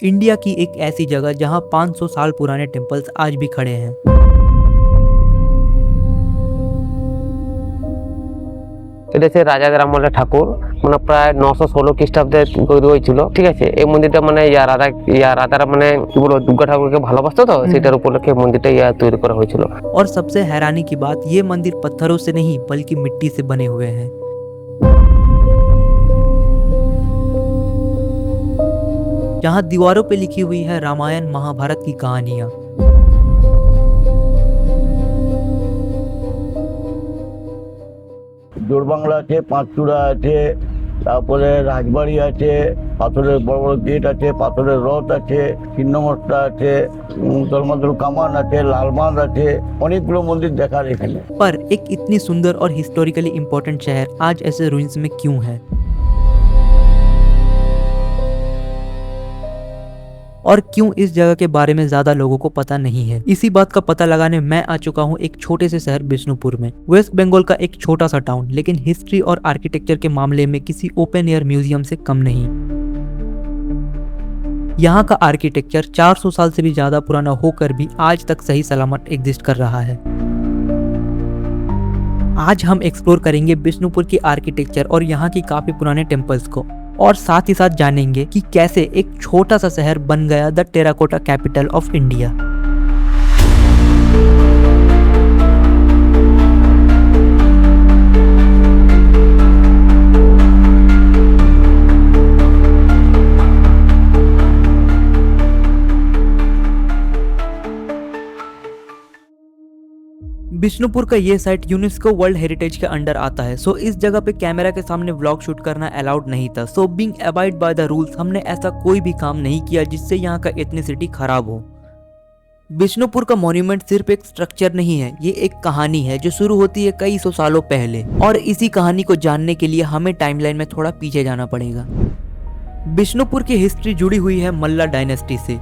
India की एक ऐसी जगह जहां 500 साल पुराने टेम्पल्स आज भी खड़े हैं। এটা হচ্ছে রাজাদের আমলের ঠাকুর, মানে প্রায় 916 খ্রিস্টাব্দে তৈরি হয়েছিল। ঠিক আছে, এই মন্দিরটা মানে রাজারা মানে কি বলবো দুর্গা ঠাকুরকে ভালোবাসতো, তো সেটার উপলক্ষে মন্দিরটা তৈরি করা হয়েছিল। और सबसे हैरानी की बात, ये मंदिर पत्थरों से नहीं बल्कि मिट्टी से बने हुए हैं। जहां दीवारों पे लिखी हुई है रामायण महाभारत की कहानियां। জোড়বাংলা আছে, পাঁচচূড়া আছে, তারপরে রাজবাড়ি আছে, পাথরের বড় বড় গেট আছে, পাথরের রথ আছে, ছিন্নমস্তা আছে, দলমাদুল কামান আছে, লালবাঁধ আছে, অনেকগুলো মন্দির দেখার এখানে। पर एक इतनी सुंदर और हिस्टोरिकली इम्पोर्टेंट शहर आज ऐसे रूइंस में क्यों है, और क्यों इस जगह के बारे में ज्यादा लोगों को पता नहीं है? इसी बात का पता लगाने मैं आ चुका हूँ एक छोटे से शहर बिष्णुपुर में। वेस्ट बंगाल का एक छोटा सा टाउन, लेकिन हिस्ट्री और आर्किटेक्चर के मामले में किसी ओपन एयर म्यूजियम से कम नहीं। यहाँ का आर्किटेक्चर 400 साल से भी ज्यादा पुराना होकर भी आज तक सही सलामत एग्जिस्ट कर रहा है। आज हम एक्सप्लोर करेंगे बिष्णुपुर की आर्किटेक्चर और यहाँ की काफी पुराने टेम्पल्स को, और साथ ही साथ जानेंगे कि कैसे एक छोटा सा शहर बन गया the terracotta capital of India. Bishnupur का ये साइट यूनेस्को वर्ल्ड हेरिटेज के अंडर आता है, सो इस जगह पे कैमरा के सामने व्लॉग शूट करना अलाउड नहीं था। So being abide by the rules, हमने ऐसा कोई भी काम नहीं किया जिससे यहाँ का एथनिसिटी खराब हो। बिष्णुपुर का मॉन्यूमेंट सिर्फ एक स्ट्रक्चर नहीं है, ये एक कहानी है जो शुरू होती है कई सौ सालों पहले, और इसी कहानी को जानने के लिए हमें टाइमलाइन में थोड़ा पीछे जाना पड़ेगा। बिष्णुपुर की हिस्ट्री जुड़ी हुई है मल्ला डायनेस्टी से।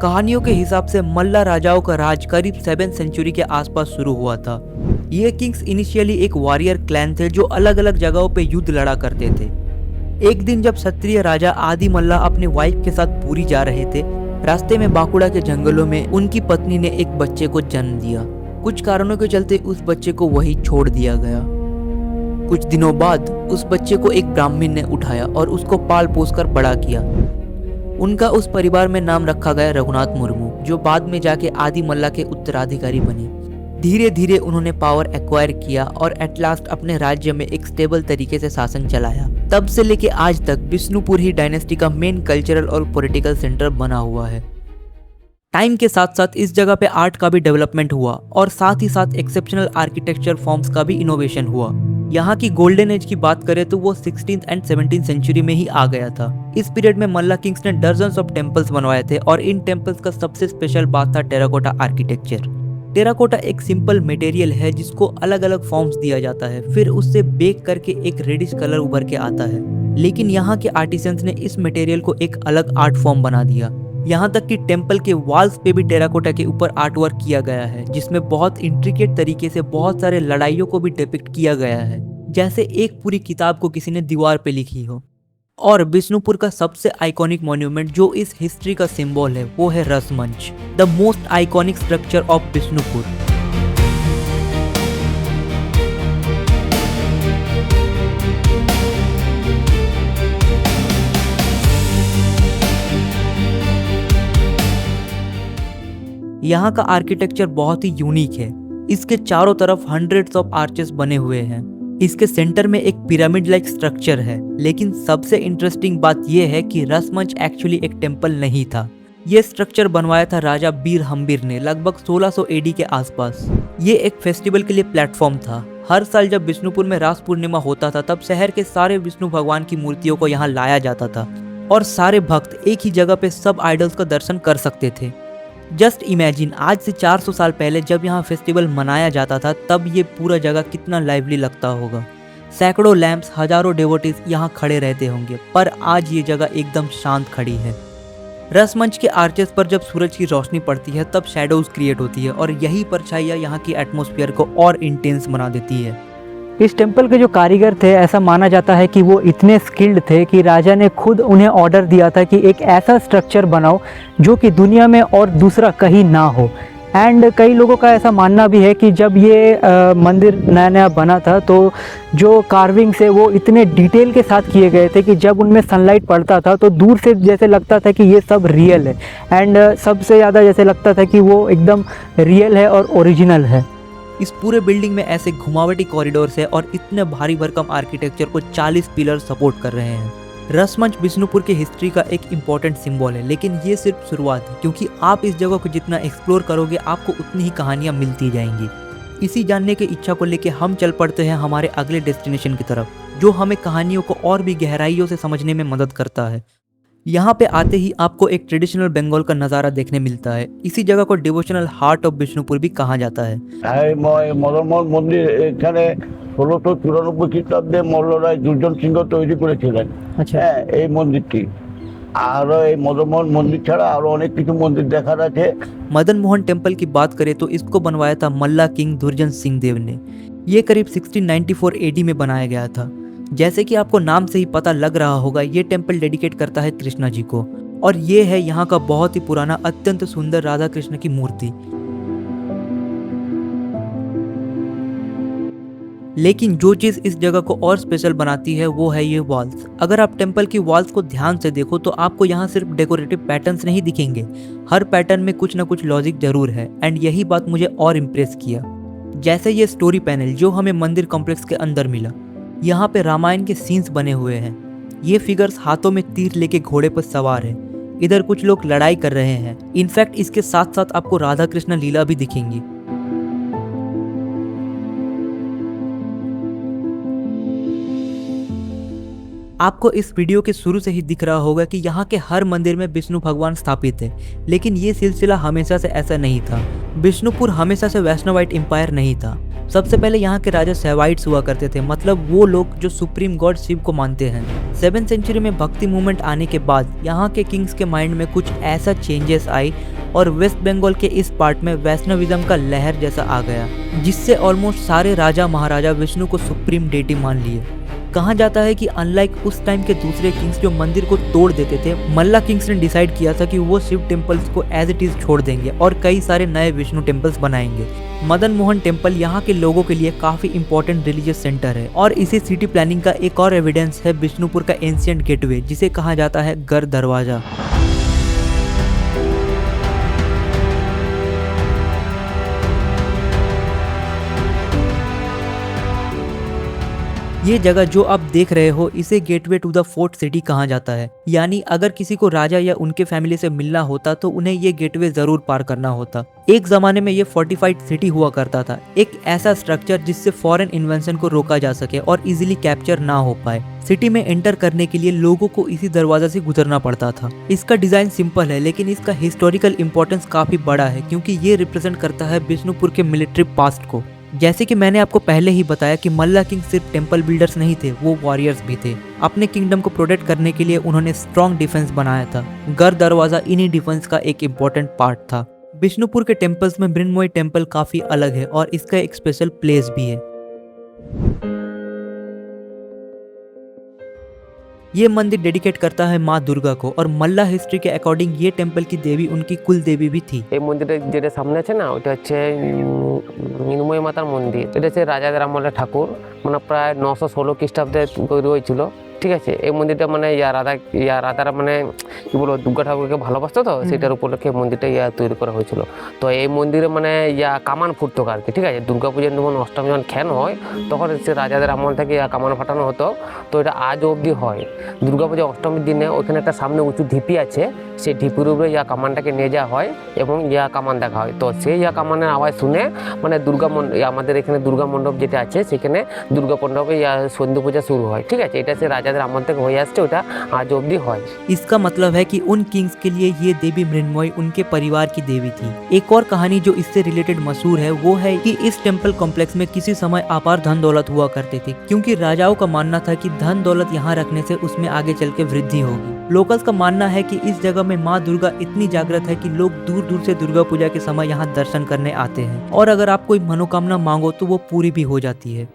कहानियों के हिसाब से मल्ला राजाओं का राज करीब 7th सेंचुरी के आसपास शुरू हुआ था। ये किंग्स इनिशियली एक वॉरियर क्लैन थे जो अलग अलग जगहों पे युद्ध लड़ा करते थे। एक दिन जब क्षत्रिय राजा आदि मल्ला अपनी वाइफ के साथ पुरी जा रहे थे, रास्ते में बांकुड़ा के जंगलों में उनकी पत्नी ने एक बच्चे को जन्म दिया। कुछ कारणों के चलते उस बच्चे को वहीं छोड़ दिया गया। कुछ दिनों बाद उस बच्चे को एक ब्राह्मण ने उठाया और उसको पाल पोस कर बड़ा किया। उनका उस परिवार में नाम रखा गया रघुनाथ मुर्मू, जो बाद में जाके आदि मल्ला के उत्तराधिकारी बने। धीरे धीरे उन्होंने पावर एक्वायर किया और एट लास्ट अपने राज्य में एक स्टेबल तरीके से शासन चलाया। तब से लेके आज तक बिष्णुपुर ही डायनेस्टी का मेन कल्चरल और पॉलिटिकल सेंटर बना हुआ है। टाइम के साथ साथ इस जगह पे आर्ट का भी डेवलपमेंट हुआ, और साथ ही साथ एक्सेप्शनल आर्किटेक्चर फॉर्म्स का भी इनोवेशन हुआ। यहाँ की गोल्डन एज की बात करें तो वो 16th एंड 17th सेंचुरी में ही आ गया था। इस पीरियड में मल्ला किंग्स ने डजन्स ऑफ टेम्पल्स बनवाए थे, और इन टेम्पल्स का सबसे स्पेशल बात था टेराकोटा आर्किटेक्चर। टेराकोटा एक सिंपल मटेरियल है जिसको अलग अलग फॉर्म्स दिया जाता है, फिर उससे बेक करके एक रेडिश कलर उभर के आता है। लेकिन यहाँ के आर्टिसंस ने इस मटेरियल को एक अलग आर्ट फॉर्म बना दिया। यहाँ तक कि टेम्पल के वॉल्स पे भी टेराकोटा के ऊपर आर्ट वर्क किया गया है, जिसमें बहुत इंट्रिकेट तरीके से बहुत सारे लड़ाइयों को भी डिपिक्ट किया गया है, जैसे एक पूरी किताब को किसी ने दीवार पे लिखी हो। और बिष्णुपुर का सबसे आइकॉनिक मॉन्यूमेंट जो इस हिस्ट्री का सिंबल है वो है Rasmancha, the most iconic structure of Bishnupur. यहाँ का आर्किटेक्चर बहुत ही यूनिक है। इसके चारों तरफ हंड्रेड्स ऑफ आर्चेस बने हुए हैं। इसके सेंटर में एक पिरामिड लाइक स्ट्रक्चर है, लेकिन सबसे इंटरेस्टिंग बात यह है कि रसमंच एक्चुअली एक टेम्पल नहीं था। यह स्ट्रक्चर बनवाया था राजा बीर हम्बीर ने लगभग 1600 AD के आसपास। ये एक फेस्टिवल के लिए प्लेटफॉर्म था। हर साल जब बिष्णुपुर में रास पूर्णिमा होता था, तब शहर के सारे विष्णु भगवान की मूर्तियों को यहाँ लाया जाता था, और सारे भक्त एक ही जगह पे सब आइडल्स का दर्शन कर सकते थे। जस्ट इमेजिन, आज से 400 साल पहले जब यहाँ फेस्टिवल मनाया जाता था, तब ये पूरा जगह कितना लाइवली लगता होगा। सैकड़ों लैंप्स, हजारों डेवोटीज यहाँ खड़े रहते होंगे, पर आज ये जगह एकदम शांत खड़ी है। रसमंच के आर्चेस पर जब सूरज की रोशनी पड़ती है तब शैडोज क्रिएट होती है, और यही परछाइयाँ यहाँ की एटमॉस्फेयर को और इंटेंस बना देती है। इस टेम्पल के जो कारीगर थे, ऐसा माना जाता है कि वो इतने स्किल्ड थे कि राजा ने खुद उन्हें ऑर्डर दिया था कि एक ऐसा स्ट्रक्चर बनाओ जो कि दुनिया में और दूसरा कहीं ना हो। एंड कई लोगों का ऐसा मानना भी है कि जब ये मंदिर नया नया बना था तो जो कार्विंग्स है वो इतने डिटेल के साथ किए गए थे कि जब उनमें सनलाइट पड़ता था तो दूर से जैसे लगता था कि ये सब रियल है। एंड सबसे ज़्यादा जैसे लगता था कि वो एकदम रियल है और ओरिजिनल है। इस पूरे बिल्डिंग में ऐसे घुमावटी कॉरिडोर्स है और इतने भारी भरकम आर्किटेक्चर को 40 पिलर सपोर्ट कर रहे हैं। रसमंच बिष्णुपुर की हिस्ट्री का एक इम्पॉर्टेंट सिंबल है, लेकिन ये सिर्फ शुरुआत है, क्योंकि आप इस जगह को जितना एक्सप्लोर करोगे आपको उतनी ही कहानियाँ मिलती जाएंगी। इसी जानने की इच्छा को लेकर हम चल पड़ते हैं हमारे अगले डेस्टिनेशन की तरफ, जो हमें कहानियों को और भी गहराइयों से समझने में मदद करता है। यहाँ पे आते ही आपको एक ट्रेडिशनल बंगाल का नज़ारा देखने मिलता है। इसी जगह को डिवोशनल हार्ट ऑफ बिष्णुपुर भी कहा जाता है। মদনমোহন মন্দির এখানে 1694 খ্রিস্টাব্দে মল্লরায় দুর্জন সিংহ তৈরি করেছিলেন। আচ্ছা। হ্যাঁ, এই মন্দিরটি। আরো এই মদনমোহন মন্দির ছাড়া আরো অনেক কিছু মন্দির দেখার আছে। मदन मोहन टेम्पल की बात करें तो इसको बनवाया था मल्ला किंग दुर्जन सिंह देव ने। ये करीब 1694 एडी में बनाया गया था। जैसे कि आपको नाम से ही पता लग रहा होगा, ये टेम्पल डेडिकेट करता है कृष्णा जी को, और ये है यहाँ का बहुत ही पुराना अत्यंत सुंदर राधा कृष्ण की मूर्ति। लेकिन जो चीज़ इस जगह को और स्पेशल बनाती है वो है ये वॉल्स। अगर आप टेम्पल की वॉल्स को ध्यान से देखो तो आपको यहाँ सिर्फ डेकोरेटिव पैटर्न्स नहीं दिखेंगे, हर पैटर्न में कुछ ना कुछ लॉजिक जरूर है। एंड यही बात मुझे और इम्प्रेस किया। जैसे ये स्टोरी पैनल जो हमें मंदिर कॉम्प्लेक्स के अंदर मिला, यहाँ पे रामायण के सीन्स बने हुए हैं। ये फिगर्स हाथों में तीर लेके घोड़े पर सवार हैं। इधर कुछ लोग लड़ाई कर रहे हैं। इनफैक्ट इसके साथ साथ आपको राधा कृष्ण लीला भी दिखेंगी। आपको इस वीडियो के शुरू से ही दिख रहा होगा कि यहाँ के हर मंदिर में विष्णु भगवान स्थापित है, लेकिन ये सिलसिला हमेशा से ऐसा नहीं था। बिष्णुपुर हमेशा से वैष्णवाइट एम्पायर नहीं था। सबसे पहले यहाँ के राजा शैवाइट्स हुआ करते थे, मतलब वो लोग जो सुप्रीम गॉड शिव को मानते हैं। 7th सेंचुरी में भक्ति मूवमेंट आने के बाद यहाँ के किंग्स के माइंड में कुछ ऐसा चेंजेस आई और वेस्ट बंगाल के इस पार्ट में वैष्णविज्म का लहर जैसा आ गया, जिससे ऑलमोस्ट सारे राजा महाराजा विष्णु को सुप्रीम डेटी मान लिए। कहा जाता है कि अनलाइक उस टाइम के दूसरे किंग्स जो मंदिर को तोड़ देते थे, मल्ला किंग्स ने डिसाइड किया था कि वो शिव टेम्पल्स को एज इट इज छोड़ देंगे और कई सारे नए विष्णु टेम्पल्स बनाएंगे। मदन मोहन टेम्पल यहाँ के लोगों के लिए काफी इंपॉर्टेंट रिलीजियस सेंटर है, और इसी सिटी प्लानिंग का एक और एविडेंस है बिष्णुपुर का एंशिएंट गेटवे, जिसे कहा जाता है गर दरवाजा। ये जगह जो आप देख रहे हो, इसे gateway to the fort city कहा जाता है। यानी अगर किसी को राजा या उनके फैमिली से मिलना होता तो उन्हें ये गेटवे जरूर पार करना होता। एक जमाने में ये फोर्टिफाइड सिटी हुआ करता था, एक ऐसा स्ट्रक्चर जिससे फॉरेन इन्वेंशन को रोका जा सके और इजीली कैप्चर ना हो पाए। सिटी में एंटर करने के लिए लोगों को इसी दरवाजा से गुजरना पड़ता था। इसका डिजाइन सिंपल है, लेकिन इसका हिस्टोरिकल इंपॉर्टेंस काफी बड़ा है, क्योंकि ये रिप्रेजेंट करता है बिष्णुपुर के मिलिट्री पास्ट को। जैसे कि मैंने आपको पहले ही बताया कि मल्ला किंग सिर्फ टेम्पल बिल्डर्स नहीं थे, वो वॉरियर्स भी थे। अपने किंगडम को प्रोटेक्ट करने के लिए उन्होंने स्ट्रॉन्ग डिफेंस बनाया था। गर दरवाजा इन्हीं डिफेंस का एक इम्पोर्टेंट पार्ट था। बिष्णुपुर के टेम्पल्स में मृण्मयी टेम्पल काफी अलग है और इसका एक स्पेशल प्लेस भी है। ये मंदिर डेडिकेट करता है माँ दुर्गा को, और मल्ला हिस्ट्री के अकॉर्डिंग ये टेम्पल की देवी उनकी कुल देवी भी थी। এই মন্দিরের যেটা সামনে আছে না, ওটা হচ্ছে মৃন্ময়ী মাতার মন্দির। এটা হচ্ছে রাজাদের আমলের ঠাকুর, মানে প্রায় 916 খ্রিস্টাব্দে তৈরি হয়েছিল। ঠিক আছে, এই মন্দিরটা মানে রাধারা মানে কি বলবো দুর্গা ঠাকুরকে ভালোবাসতো, তো সেটার উপলক্ষে মন্দিরটা তৈরি করা হয়েছিল। তো এই মন্দিরে মানে কামান ফুটতো আর কি। ঠিক আছে, দুর্গাপূজার যখন অষ্টমী যখন খ্যান হয় তখন সে রাজাদের আমল থেকে কামান ফাটানো হতো। তো এটা আজ অবধি হয়। দুর্গাপূজা অষ্টমীর দিনে ওখানে একটা সামনে উঁচু ঢিপি আছে, সেই ঢিপির উপরে কামানটাকে নিয়ে যাওয়া হয় এবং কামান দেখা হয়। তো সেই কামানের আওয়াজ শুনে মানে আমাদের এখানে দুর্গা মণ্ডপ যেটা আছে সেখানে দুর্গা মণ্ডপে সন্ধ্যা পূজা শুরু হয়। ঠিক আছে, এটা সে রাজাদের আমল থেকে হয়ে আসছে, ওটা আজ অবধি হয়। इसका मतलब है कि उन किंग्स के लिए ये देवी मृण्मयी उनके परिवार की देवी थी। एक और कहानी जो इससे रिलेटेड मशहूर है वो है कि इस टेम्पल कॉम्प्लेक्स में किसी समय अपार धन दौलत हुआ करते थे, क्योंकि राजाओं का मानना था कि धन दौलत यहाँ रखने से उसमें आगे चल के वृद्धि होगी। लोकल्स का मानना है कि इस जगह में माँ दुर्गा इतनी जागृत है कि लोग दूर दूर से दुर्गा पूजा के समय यहाँ दर्शन करने आते हैं, और अगर आप कोई मनोकामना मांगो तो वो पूरी भी हो जाती है।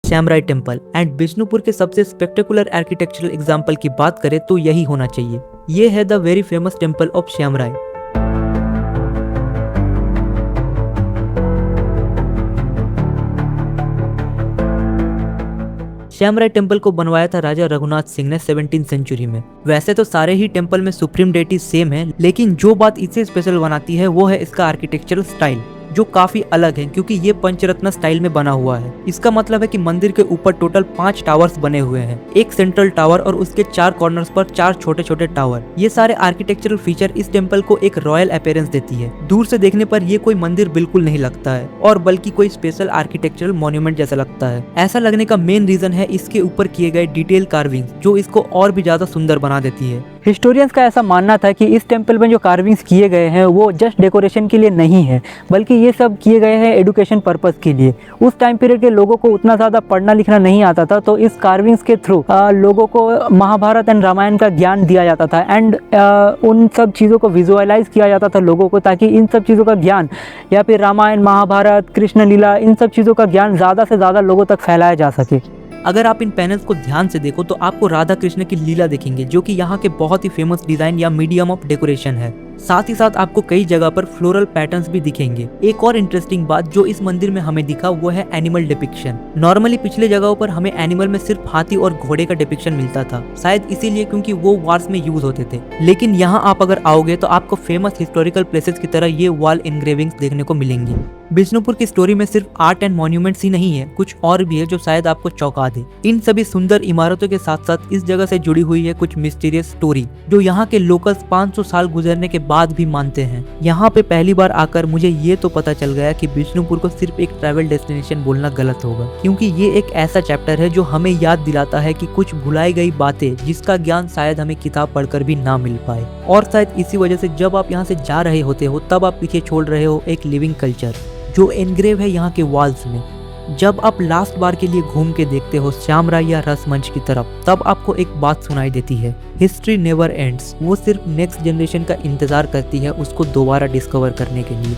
श्यामराय टेम्पल। एंड बिष्णुपुर के सबसे स्पेक्टेकुलर आर्किटेक्चरल एग्जाम्पल की बात करें तो यही होना चाहिए। ये है the very famous temple of Shyamrai. Shyamrai temple को बनवाया था राजा रघुनाथ सिंह ने 17वीं सेंचुरी में। वैसे तो सारे ही टेम्पल में सुप्रीम डेटी सेम है, लेकिन जो बात इसे स्पेशल बनाती है वो है इसका आर्किटेक्चरल स्टाइल, जो काफी अलग है क्योंकि ये पंचरत्न स्टाइल में बना हुआ है। इसका मतलब है कि मंदिर के ऊपर टोटल 5 टावर्स बने हुए हैं, एक सेंट्रल टावर और उसके 4 कॉर्नर्स पर 4 छोटे छोटे टावर। ये सारे आर्किटेक्चरल फीचर इस टेम्पल को एक रॉयल अपीयरेंस देती है। दूर से देखने पर ये कोई मंदिर बिल्कुल नहीं लगता है, और बल्कि कोई स्पेशल आर्किटेक्चरल मॉन्यूमेंट जैसा लगता है। ऐसा लगने का मेन रीजन है इसके ऊपर किए गए डिटेल कार्विंग, जो इसको और भी ज्यादा सुंदर बना देती है। हिस्टोरियंस का ऐसा मानना था कि इस टेम्पल में जो कार्विंग्स किए गए हैं वो जस्ट डेकोरेशन के लिए नहीं है, बल्कि ये सब किए गए हैं एडुकेशन पर्पस के लिए। उस टाइम पीरियड के लोगों को उतना ज़्यादा पढ़ना लिखना नहीं आता था, तो इस कार्विंग्स के थ्रू लोगों को महाभारत एंड रामायण का ज्ञान दिया जाता था, एंड उन सब चीज़ों को विजुअलाइज किया जाता था लोगों को, ताकि इन सब चीज़ों का ज्ञान या फिर रामायण, महाभारत, कृष्ण लीला, इन सब चीज़ों का ज्ञान ज़्यादा से ज़्यादा लोगों तक फैलाया जा सके। अगर आप इन पैनल्स को ध्यान से देखो तो आपको राधा कृष्ण की लीला दिखेंगे, जो कि यहाँ के बहुत ही फेमस डिजाइन या मीडियम ऑफ डेकोरेशन है। साथ ही साथ आपको कई जगह पर फ्लोरल पैटर्न्स भी दिखेंगे। एक और इंटरेस्टिंग बात जो इस मंदिर में हमें दिखा वो है एनिमल डिपिक्शन। नॉर्मली पिछले जगहों पर हमें एनिमल में सिर्फ हाथी और घोड़े का डिपिक्शन मिलता था, शायद इसीलिए क्योंकि वो वार्स में यूज होते थे। लेकिन यहाँ आप अगर आओगे तो आपको फेमस हिस्टोरिकल प्लेसेस की तरह ये वॉल इनग्रेविंग्स देखने को मिलेंगी। बिष्णुपुर की स्टोरी में सिर्फ आर्ट एंड मॉन्यूमेंट्स ही नहीं है, कुछ और भी है जो शायद आपको चौंका दे। इन सभी सुंदर इमारतों के साथ साथ इस जगह से जुड़ी हुई है कुछ मिस्टीरियस स्टोरी, जो यहाँ के लोकल्स 500 साल गुजरने के बाद भी मानते हैं। यहाँ पे पहली बार आकर मुझे ये तो पता चल गया कि बिष्णुपुर को सिर्फ एक ट्रैवल डेस्टिनेशन बोलना गलत होगा, क्योंकि ये एक ऐसा चैप्टर है जो हमें याद दिलाता है कि कुछ भुलाई गई बातें जिसका ज्ञान शायद हमें किताब पढ़कर भी ना मिल पाए। और शायद इसी वजह से जब आप यहाँ से जा रहे होते हो तब आप पीछे छोड़ रहे हो एक लिविंग कल्चर जो एनग्रेव है यहाँ के वॉल्स में। जब आप लास्ट बार के लिए घूम के देखते हो श्यामराय या रसमंच की तरफ, तब आपको एक बात सुनाई देती है, हिस्ट्री नेवर एंड्स। वो सिर्फ नेक्स्ट जनरेशन का इंतजार करती है उसको दोबारा डिस्कवर करने के लिए।